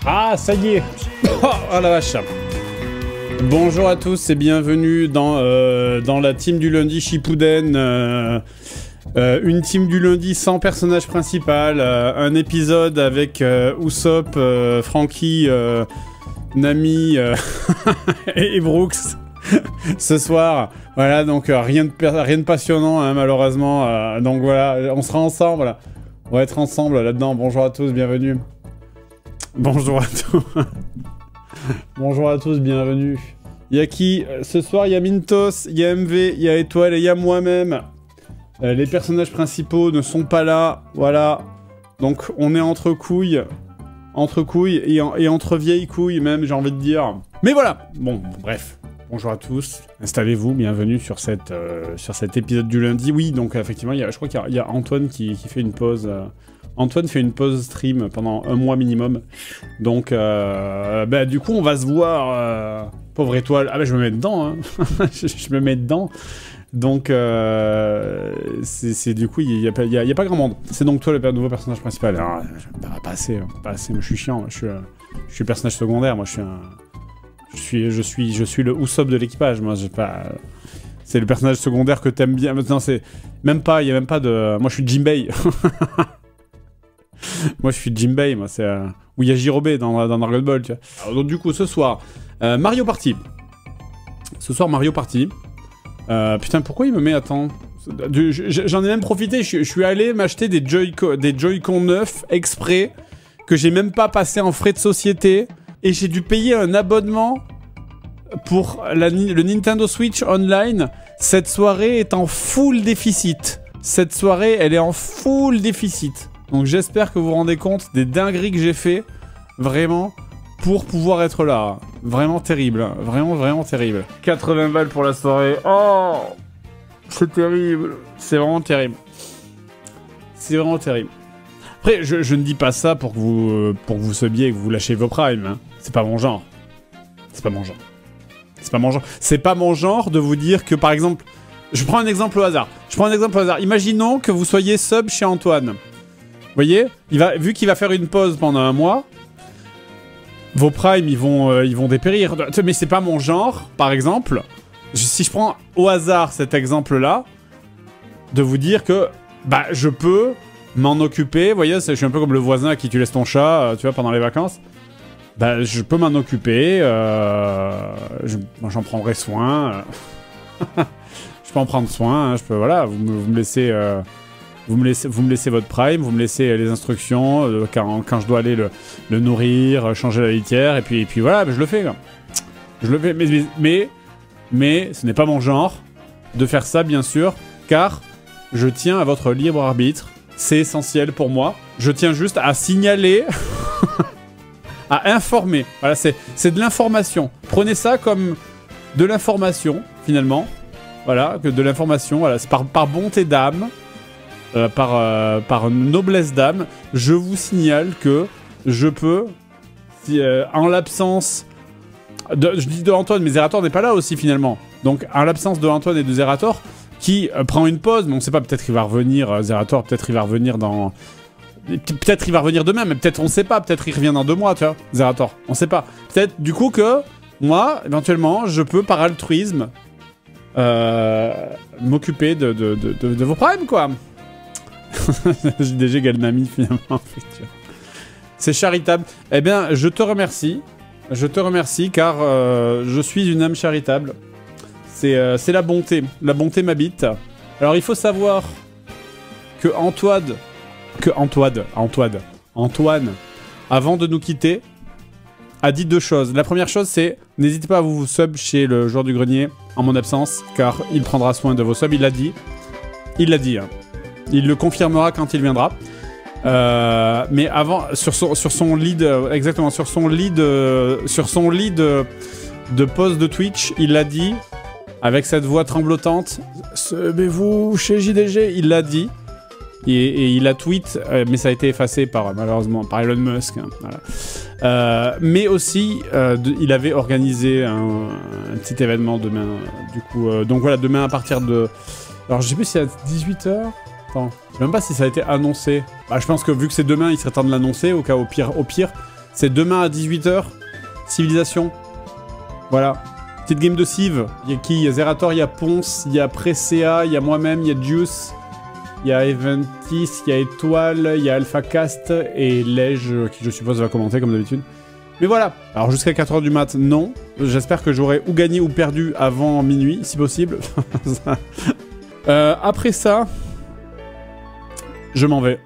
Ah, ça y est. Oh la vache. Bonjour à tous et bienvenue dans la team du lundi Shippuden. Une team du lundi sans personnage principal. Un épisode avec Usopp, Franky, Nami et Brooks. Ce soir. Voilà, donc rien de passionnant, hein, malheureusement. Donc voilà, on sera ensemble. Là. On va être ensemble là-dedans. Bonjour à tous, bienvenue. Bonjour à tous. Bonjour à tous, bienvenue. Il y a qui? Ce soir, il y a Mintos, il y a MV, il y a Étoile et il y a moi-même. Les personnages principaux ne sont pas là, voilà. Donc, on est entre couilles et entre vieilles couilles même, j'ai envie de dire. Mais voilà. Bon, bref. Bonjour à tous. Installez-vous, bienvenue sur cet épisode du lundi. Oui, donc effectivement, je crois qu'il y a Antoine qui fait une pause. Antoine fait une pause stream pendant un mois minimum. Donc, du coup, on va se voir. Pauvre Étoile. Ah, je me mets dedans. Hein. je me mets dedans. Donc, c'est du coup, il y a pas grand monde. C'est donc toi le nouveau personnage principal. Alors, pas assez. Moi, je suis chiant. Moi, je suis le personnage secondaire. Moi, je suis le Usopp de l'équipage. Moi, j'ai pas. C'est le personnage secondaire que t'aimes bien. Maintenant, c'est même pas. Il y a même pas de. Moi, je suis Jinbei. Moi je suis Jinbei, moi c'est où il y a Jirobé dans Dragon Ball, tu vois. Alors, donc du coup ce soir Mario Party. Ce soir Mario Party. Putain, pourquoi il me met attends. J'en ai même profité, je suis allé m'acheter des Joy-Con neufs exprès que j'ai même pas passé en frais de société et j'ai dû payer un abonnement pour le Nintendo Switch Online. Cette soirée est en full déficit. Cette soirée, elle est en full déficit. Donc j'espère que vous vous rendez compte des dingueries que j'ai fait, vraiment, pour pouvoir être là. Vraiment terrible, vraiment terrible. 80 balles pour la soirée. Oh, c'est terrible. C'est vraiment terrible. C'est vraiment terrible. Après, je ne dis pas ça pour que vous subiez et que vous lâchiez vos primes. Hein. C'est pas mon genre. C'est pas mon genre. C'est pas mon genre. C'est pas mon genre de vous dire que, par exemple... Je prends un exemple au hasard. Imaginons que vous soyez sub chez Antoine. Vous voyez, vu qu'il va faire une pause pendant un mois, vos primes, ils vont dépérir. Mais c'est pas mon genre, par exemple. Si je prends au hasard cet exemple-là, de vous dire que je peux m'en occuper. Vous voyez, je suis un peu comme le voisin à qui tu laisses ton chat, tu vois, pendant les vacances. Je peux m'en occuper. J'en prendrai soin. Je peux en prendre soin. Hein, je peux, voilà, vous me laissez... Vous me laissez votre prime, vous me laissez les instructions quand je dois aller le nourrir, changer la litière, et puis voilà, je le fais. Là. Je le fais, mais ce n'est pas mon genre de faire ça, bien sûr, car je tiens à votre libre arbitre. C'est essentiel pour moi. Je tiens juste à signaler, à informer. Voilà, c'est de l'information. Prenez ça comme de l'information, finalement. Voilà, que de l'information. Voilà, c'est par bonté d'âme. Par noblesse d'âme, je vous signale que je peux, en l'absence je dis de Antoine, mais Zerator n'est pas là aussi finalement. Donc en l'absence de Antoine et de Zerator, qui prend une pause, mais on ne sait pas, peut-être il va revenir, Zerator, peut-être il va revenir peut-être il va revenir demain, mais peut-être on ne sait pas, peut-être il revient dans 2 mois, tu vois, Zerator, on ne sait pas. Peut-être du coup que moi, éventuellement, je peux par altruisme m'occuper de vos primes, quoi. JDG Galnami finalement. C'est charitable. Eh bien, je te remercie car je suis une âme charitable. C'est la bonté. La bonté m'habite. Alors il faut savoir que Antoine, avant de nous quitter, a dit 2 choses. La première chose, c'est n'hésitez pas à vous sub chez le joueur du grenier en mon absence, car il prendra soin de vos subs. Il l'a dit. Hein. Il le confirmera quand il viendra. Mais avant, sur son lead, exactement, sur son lead de post de Twitch, il l'a dit avec cette voix tremblotante. Subez-vous chez JDG, il l'a dit. Et il a tweet, mais ça a été effacé malheureusement par Elon Musk. Hein, voilà. Mais aussi, il avait organisé un petit événement demain. Du coup, donc voilà, demain à partir de... Alors je sais plus si c'est à 18h. Attends, je sais même pas si ça a été annoncé. Je pense que vu que c'est demain, il serait temps de l'annoncer, au pire, C'est demain à 18h. Civilisation. Voilà. Petite game de Civ. Il y a qui? Il y a Zerator, il y a Ponce, il y a Presea, il y a moi-même, il y a Deuce, il y a Eventis, il y a Étoile, il y a AlphaCast et Lege, qui je suppose va commenter comme d'habitude. Mais voilà. Alors jusqu'à 4h du mat, non. J'espère que j'aurai ou gagné ou perdu avant minuit, si possible. Après ça, je m'en vais.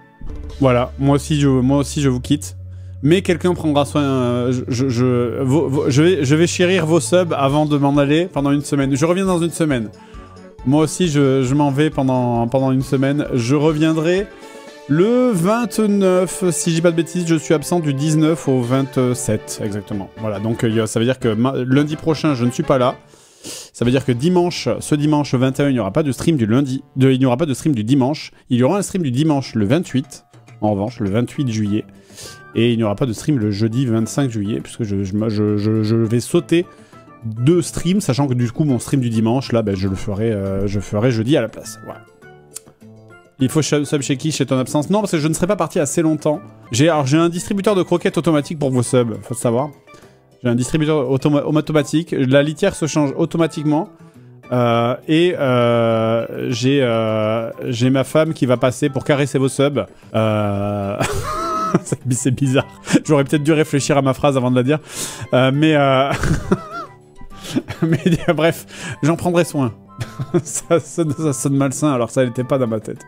Voilà. Moi aussi, je vous quitte. Mais quelqu'un prendra soin. Je vais chérir vos subs avant de m'en aller pendant une semaine. Je reviens dans une semaine. Moi aussi, je m'en vais pendant une semaine. Je reviendrai le 29. Si je dis pas de bêtises, je suis absent du 19 au 27, exactement. Voilà, donc ça veut dire que lundi prochain, je ne suis pas là. Ça veut dire que ce dimanche 21, il n'y aura pas de stream du lundi. Il n'y aura pas de stream du dimanche. Il y aura un stream du dimanche le 28, en revanche, le 28 juillet. Et il n'y aura pas de stream le jeudi 25 juillet, puisque je vais sauter 2 streams, sachant que du coup, mon stream du dimanche, là, ben, je ferai jeudi à la place. Voilà. Il faut sub chez qui, chez ton absence? Non, parce que je ne serai pas parti assez longtemps. J'ai un distributeur de croquettes automatique pour vos subs, faut le savoir. J'ai un distributeur automatique. La litière se change automatiquement. J'ai ma femme qui va passer pour caresser vos subs. C'est bizarre. J'aurais peut-être dû réfléchir à ma phrase avant de la dire. Mais bref, j'en prendrai soin. ça sonne malsain, alors ça n'était pas dans ma tête.